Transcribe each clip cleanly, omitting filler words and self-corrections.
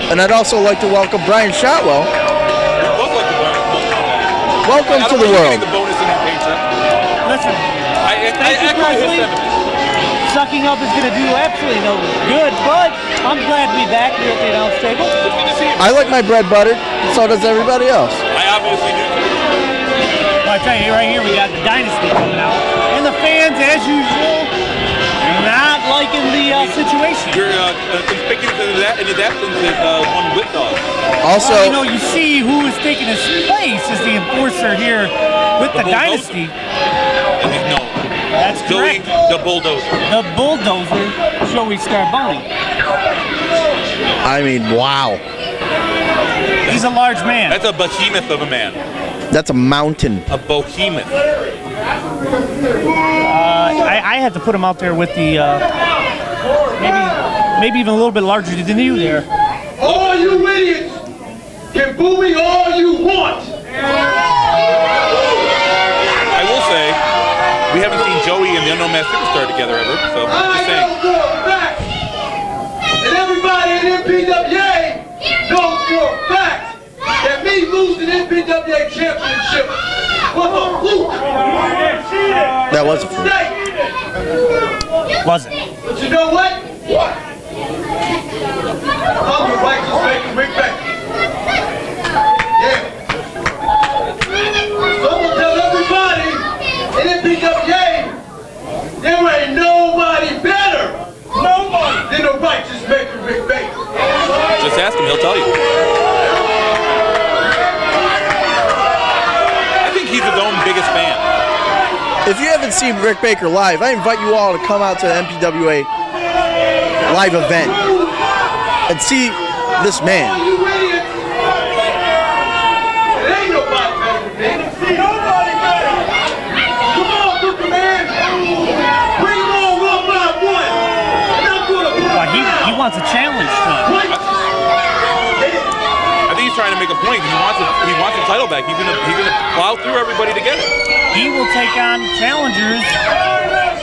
And I'd also like to welcome Brian Shotwell. Welcome to the world. The bonus in that paycheck. Listen, I echo his sentiment. sucking up is going to do absolutely no good, but I'm glad to be back here at the announce table. It's good to see you. I like my bread buttered, and so does everybody else. I obviously do. Well, I tell you, right here we got the dynasty coming out, and the fans, as usual, not liking the situation. You're conspicuous in his absence is one whip dog. Also, well, you know, you see who is taking his place as the enforcer here with the dynasty. And he's known. That's Joey, correct. the bulldozer. The bulldozer, Joey Scarboni. I mean, wow. He's a large man. That's a behemoth of a man. That's a mountain. A behemoth. I had to put him out there with the maybe even a little bit larger than you there. All you idiots can boo me all you want. I will say, we haven't seen Joey and the Unknown Masked Superstar together ever, so I'm just saying. I know for a fact, and everybody in MPWA knows for a fact that me losing MPWA Championship was a fluke. That was a fluke. Was it? But you know what? What? I'm the righteous maker, Rick Becker. Yeah. So I'm gonna tell everybody in MPWA, there ain't nobody better than the righteous maker, Rick Baker. Just ask him, he'll tell you. I think he's his own biggest fan. If you haven't seen Rick Baker live, I invite you all to come out to the MPWA live event and see this man. You idiots! There ain't nobody better than me. Nobody better! Come on, Booker man! Bring on one by one! And I'm gonna put He wants a challenge tonight. I think he's trying to make a point. He wants the title back. He's gonna plow through everybody together. He will take on challengers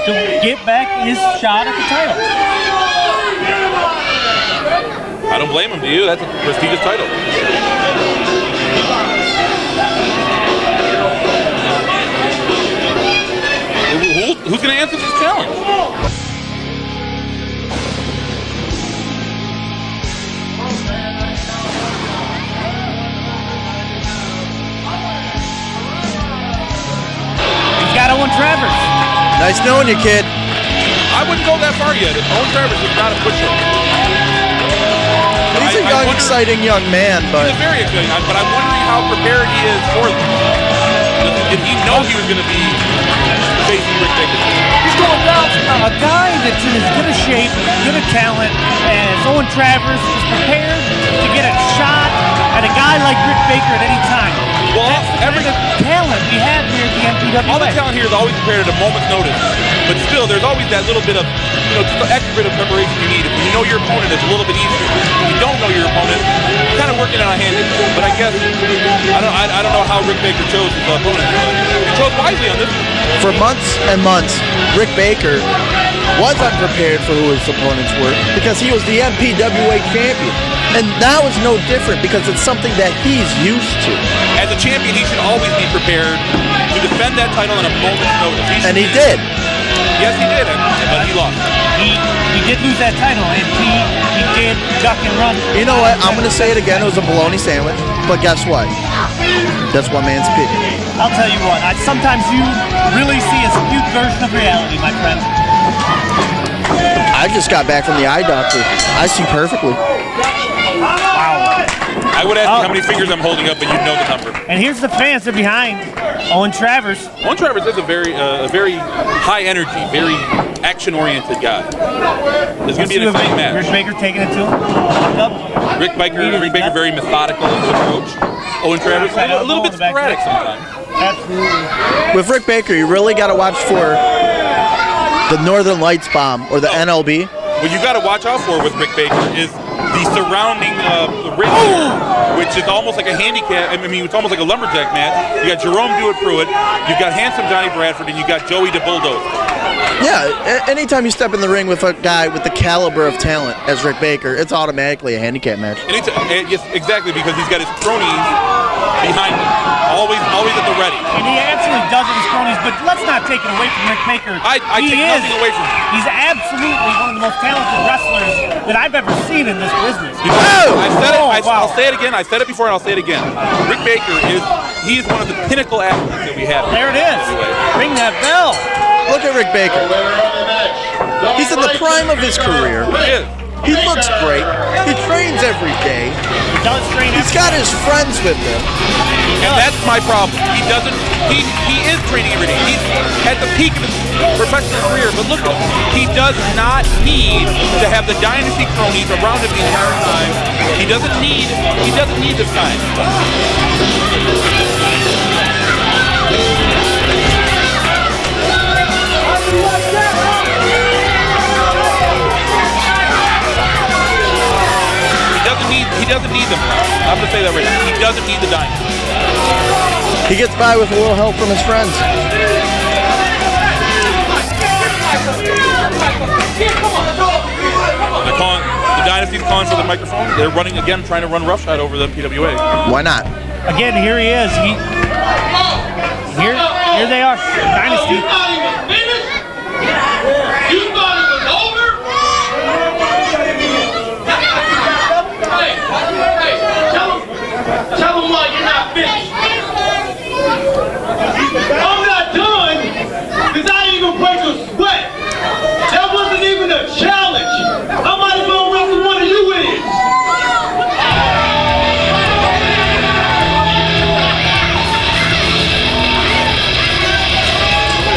to get back his shot at the title. I don't blame him, do you? That's a prestigious title. Who's going to answer this challenge? He's got Owen Travers. Nice knowing you, kid. I wouldn't go that far yet. Owen Travers is not a pusher. He's a young, exciting young man, but He's a very exciting guy, but I'm wondering how prepared he is for this. Did he know he was going to be facing Rick Baker? He's going down a guy that's in as good a shape, good a talent as Owen Travers is prepared to get a shot at a guy like Rick Baker at any time. Well, That's the talent we have here at the MPWA. all the talent here is always prepared at a moment's notice, but still, there's always that little bit of, just the extra bit of preparation you need. If you know your opponent, it's a little bit easier. If you don't know your opponent, you're kind of working on a hand. But I guess I don't know how Rick Baker chose his opponent. He chose wisely on this one. for months and months, Rick Baker was unprepared for who his opponents were because he was the MPWA champion. And that was no different because it's something that he's used to. As a champion, he should always be prepared to defend that title on a moment's notice. And he did. Yes, he did, but he lost. He did lose that title, and he did duck and run. You know what? I'm going to say it again. It was a bologna sandwich. But guess what? That's one man's opinion. I'll tell you what, sometimes you really see a skewed version of reality, my friend. I just got back from the eye doctor. I see perfectly. Wow. I would ask you how many fingers I'm holding up, and you'd know the number. And here's the fans. They're behind Owen Travers. Owen Travers is a very high energy, very action-oriented guy. It's going to be an exciting match. Rick Baker taking it to him. Rick Baker very methodical in his approach. Owen Travers a little bit sporadic sometimes. Absolutely. With Rick Baker, you really got to watch for the Northern Lights bomb or the NLB. What you got to watch out for with Rick Baker is the surrounding ring, which is almost like a handicap. I mean, it's almost like a lumberjack match. You got Jerome Do-It Pruitt, you've got handsome Johnny Bradford, and you got Joey the Bulldozer. Yeah, anytime you step in the ring with a guy with the caliber of talent as Rick Baker, it's automatically a handicap match. Yes, exactly, because he's got his cronies behind him, always at the ready. And he absolutely does with his cronies, but let's not take it away from Rick Baker. I take nothing away from him. He's absolutely one of the most talented wrestlers that I've ever seen in this business. I'll say it again. I said it before, and I'll say it again. Rick Baker he is one of the pinnacle athletes that we have. There it is. Ring that bell. Look at Rick Baker. He's in the prime of his career. He is. He looks great. He trains every day. He does train every day. He's got his friends with him. And that's my problem. He is training every day. He's at the peak of his professional career, but look at him. He does not need to have the dynasty cronies around him the entire time. He doesn't need this time. He doesn't need them. I'm going to say that right now. He doesn't need the dynasty. He gets by with a little help from his friends. The dynasty's calling for the microphone. They're running again, trying to run roughshod over the MPWA. Why not? Again, here he is. Here they are. Dynasty. You thought it was over? Hey, tell them why you're not finished. I'm not done, because I didn't even break a sweat. That wasn't even a challenge. I might as well wrestle one of you idiots.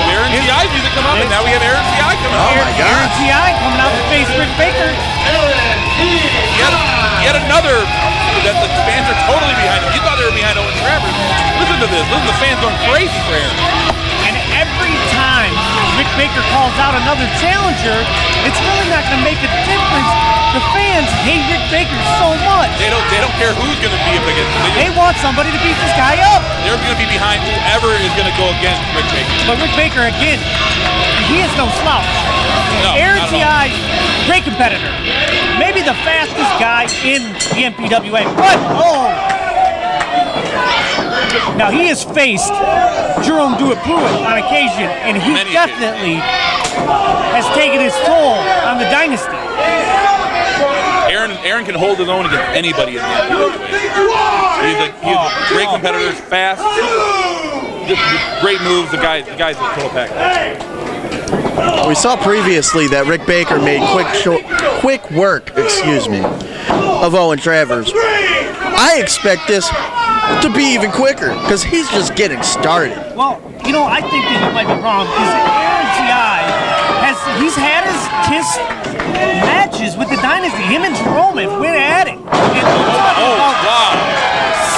Aaron Tay music come up, and now we have Aaron Tay coming out. Oh my God. Aaron Tay coming out to face Rick Baker. Yet another that the fans are totally behind him. You thought they were behind Owen Travers. Listen to this. Listen to the fans going crazy for Aaron. And every time Rick Baker calls out another challenger, it's really not going to make a difference. The fans hate Rick Baker so much. They don't care who's going to be up against him. They want somebody to beat this guy up. They're going to be behind whoever is going to go against Rick Baker. But Rick Baker, again, he is no slouch. No, Aaron not at all. Tay, great competitor. Maybe the fastest guy in the MPWA. But, now he has faced Jerome Pruitt on occasion, and he definitely has taken his toll on the dynasty. Aaron can hold his own against anybody in the MPWA. He's a great competitor, fast, great moves. The guy's a total package. We saw previously that Rick Baker made quick work, of Owen Travers. I expect this to be even quicker because he's just getting started. Well, I think that you might be wrong because Aaron Tay he's had his matches with the dynasty. Him and Jerome have went at it. Wow.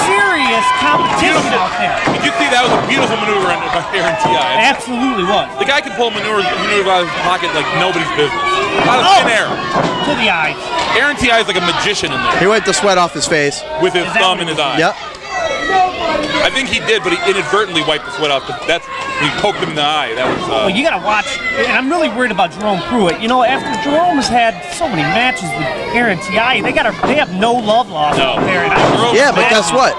Serious competition out there. Did you see that was a beautiful maneuver by Aaron Tay? Absolutely was. The guy can pull maneuvers out of his pocket like nobody's business. Out of thin air. To the eyes. Aaron Tay is like a magician in there. He wiped the sweat off his face. With his thumb in his eye. Yep. I think he did, but he inadvertently wiped the sweat off. He poked him in the eye. That was. Well, you got to watch, and I'm really worried about Jerome Pruitt. After Jerome has had so many matches with Aaron Tay, they have no love lost out there. Yeah, but guess what?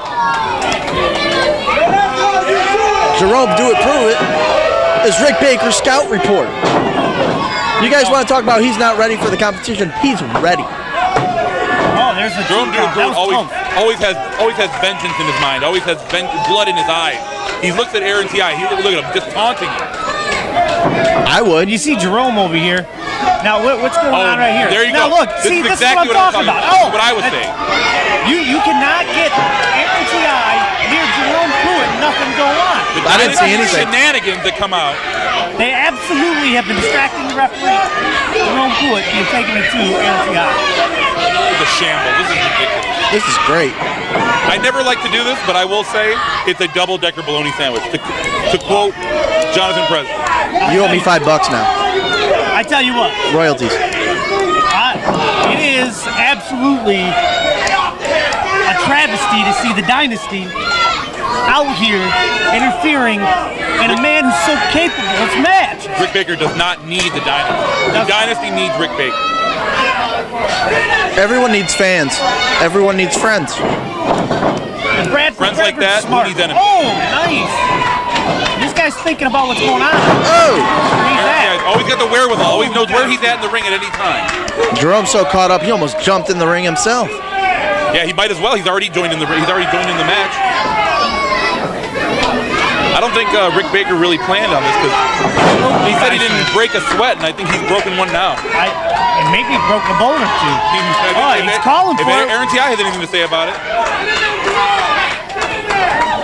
Jerome Pruitt is Rick Baker's scout reporter. You guys want to talk about he's not ready for the competition? He's ready. Oh, there's the Jerome Pruitt always has vengeance in his mind. Always has blood in his eyes. He looks at Aaron Tay. Look at him, just taunting him. I would. You see Jerome over here. Now, what's going on right here? There you now, go. Look, this is exactly what I'm talking about. This is what I was saying. You cannot get Aaron Tay near Jerome Pruitt and nothing go on. I didn't see anything. Shenanigans that come out. They absolutely have been distracting the referee, Jerome Pruitt, and taking it to Aaron Tay. This is a shambles. This is ridiculous. This is great. I never like to do this, but I will say it's a double-decker bologna sandwich. To quote Jonathan President. You owe me $5 now. I tell you what. Royalties. It is absolutely a travesty to see the dynasty out here interfering in a man who's so capable of this match. Rick Baker does not need the Dynasty. The Dynasty needs Rick Baker. Everyone needs fans. Everyone needs friends. Friends like that, who needs enemies? Oh, nice. This guy's thinking about what's going on. Oh! Always got the wherewithal. Always knows where he's at in the ring at any time. Jerome's so caught up, he almost jumped in the ring himself. Yeah, he might as well. He's already joined in the match. I don't think Rick Baker really planned on this because he said he didn't break a sweat, and I think he's broken one now. And maybe broke a bone or two. He's calling for it. If Aaron Tay has anything to say about it.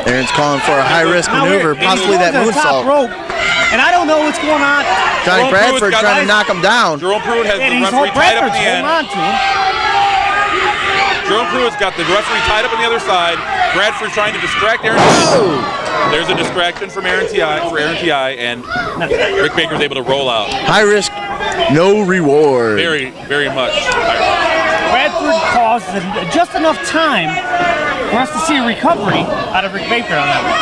Aaron's calling for a high-risk maneuver, possibly that moonsault. And I don't know what's going on. Johnny Bradford trying to knock him down. Jerome Pruitt has the referee tied up in the end. Jerome Pruitt's got the referee tied up on the other side. Bradford trying to distract Aaron Tay. There's a distraction from Aaron Tay, and Rick Baker's able to roll out. High risk, no reward. Very, very much high risk. Bradford caused just enough time for us to see a recovery out of Rick Baker on that one.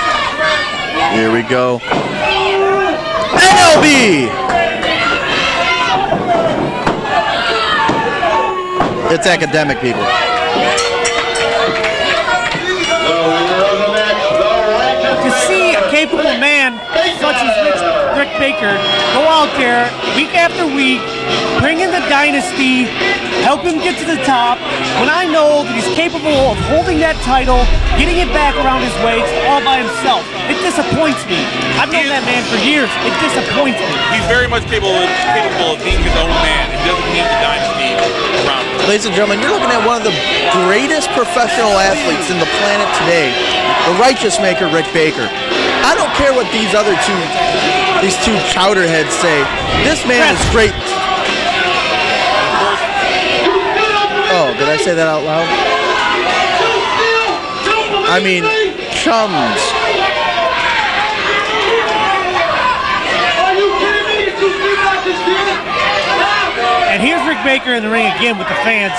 Here we go. NLB! It's academic, people. To see a capable man such as Rick Baker go out there week after week, bring in the Dynasty, help him get to the top, when I know that he's capable of holding that title, getting it back around his waist all by himself. It disappoints me. I've known that man for years. It disappoints me. He's very much capable of being his own man. He doesn't need the Dynasty around him. Ladies and gentlemen, you're looking at one of the greatest professional athletes in the planet today, the righteous maker, Rick Baker. I don't care what these two chowderheads say. This man is great. Oh, did I say that out loud? I mean, chums. And here's Rick Baker in the ring again with the fans.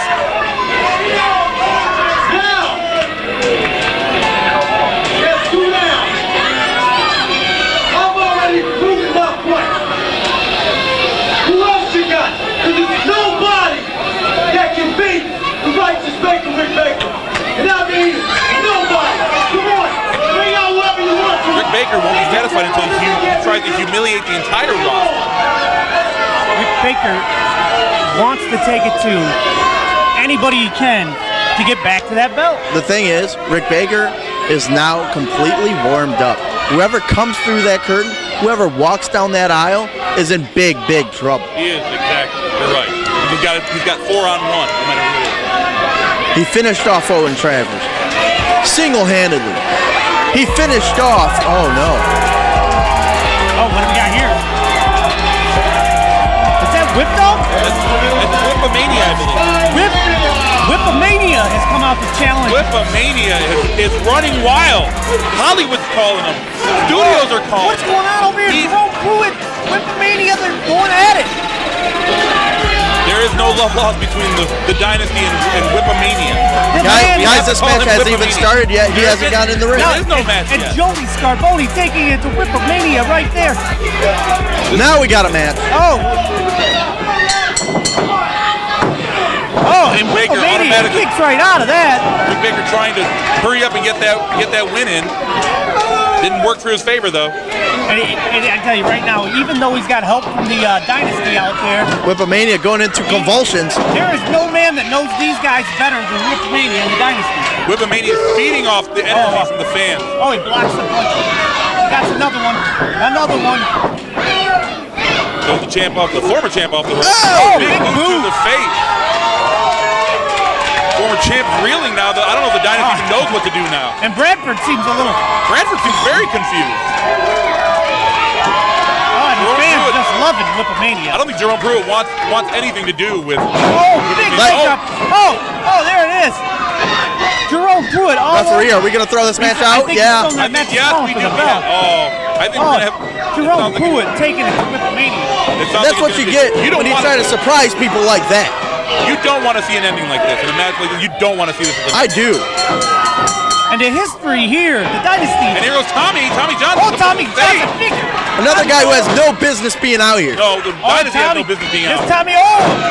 Rick Baker won't be satisfied until he tries to humiliate the entire roster. Rick Baker wants to take it to anybody he can to get back to that belt. The thing is, Rick Baker is now completely warmed up. Whoever comes through that curtain, whoever walks down that aisle, is in big, big trouble. He is, exactly. You're right. He's got 4-on-1, no matter who it is. He finished off Owen Travers single-handedly. He finished off. Oh no. Oh, what do we got here? Is that Whip Dog? That's Whip-A-Mania, I believe. Whip-A-Mania has come out to challenge. Whip-A-Mania is running wild. Hollywood's calling him. Studios are calling. What's going on over here? Jerome Pruitt, Whip-A-Mania, they're going at it. There is no love lost between the Dynasty and Whip-A-Mania. Guys, this match hasn't even started yet. He hasn't gotten in the ring. There is no match yet. And Joey Scarboni taking it to Whip-A-Mania right there. Now we got a match. And Whip-A-Mania kicks right out of that. Rick Baker trying to hurry up and get that win in. Didn't work for his favor though. And I tell you right now, even though he's got help from the Dynasty out there, Whip-A-Mania going into convulsions. There is no man that knows these guys better than Whip-A-Mania and the Dynasty. Whip-A-Mania is feeding off the energy from the fans. Oh, he blocks the punch. That's another one. Another one. Goes the former champ off the ring. Big boot to the face. Former champ reeling now. I don't know if the Dynasty even knows what to do now. And Bradford seems very confused. And the fans just loving Whip-A-Mania. I don't think Jerome Pruitt wants anything to do with. Big shot. There it is. Jerome Pruitt. Referee, are we going to throw this match out? Yeah. I think yes, we do. I think we're going to have Jerome Pruitt taking it to Whip-A-Mania. That's what you get when you try to surprise people like that. You don't want to see an ending like this in a match like this. You don't want to see this. I do. And the history here, the dynasty. And here goes Tommy Johnson. Oh, Tommy Johnson. Another guy who has no business being out here. No, the dynasty has no business being out This here. Tommy,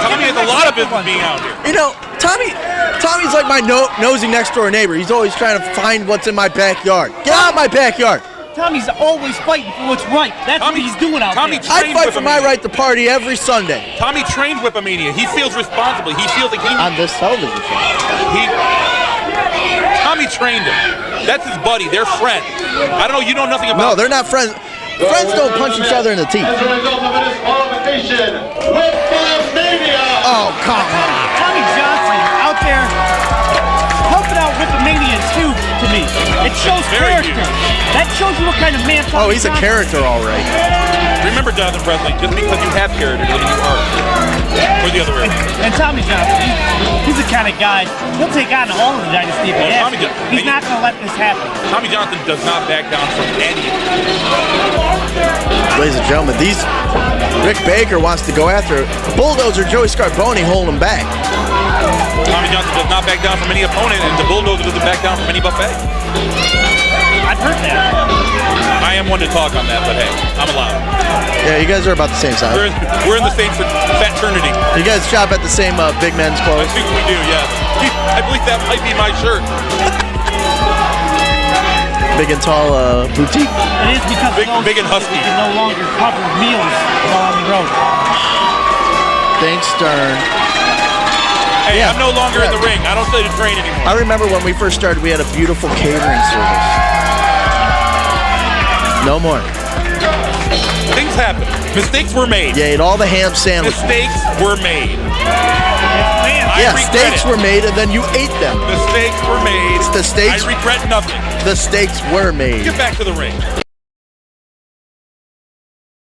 Tommy has a lot of business being out here. You know, Tommy's like my nosy next door neighbor. He's always trying to find what's in my backyard. Get out of my backyard. Tommy's always fighting for what's right. That's what he's doing out there. I fight for my right to party every Sunday. Tommy trained with Mania. He feels responsible. He feels like he On this television show. Tommy trained him. That's his buddy. They're friends. I don't know. You know nothing about. No, they're not friends. Friends don't punch each other in the teeth. As a result of a disqualification with Mania. Oh, come on. Tommy Johnson out there helping out with the Mania too, to me. It shows very character. huge. That shows you what kind of man Tommy Oh, he's a Johnson character, all right. Remember, Jonathan Presley, just because you have character doesn't mean you are. Or the other way around. And Tommy Johnson, he's the kind of guy, he'll take on all of the dynasty if he has to. He's not going to let this happen. Tommy Johnson does not back down from anything. Ladies and gentlemen, Rick Baker wants to go after Bulldozer Joey Scarboni holding him back. Tommy Johnson does not back down from any opponent, and the Bulldozer doesn't back down from any buffet. I've heard that. I am one to talk on that, but hey, I'm allowed. Yeah, you guys are about the same size. We're in the same fraternity. You guys shop at the same big men's I clothes. think we do, yes. I believe that might be my shirt. Big and tall boutique. It is because Big and husky. can no longer cover meals while on the road. Thanks, Stern. Hey, Yeah. I'm no longer in the ring. I don't stay to train anymore. I remember when we first started, we had a beautiful catering service. No more. Things happen. Mistakes were made. You ate all the ham sandwiches. Mistakes were made. Man, I Yeah, regret steaks it. were made and then you ate them. Mistakes were made. The steaks- I regret nothing. The steaks were made. Get back to the ring.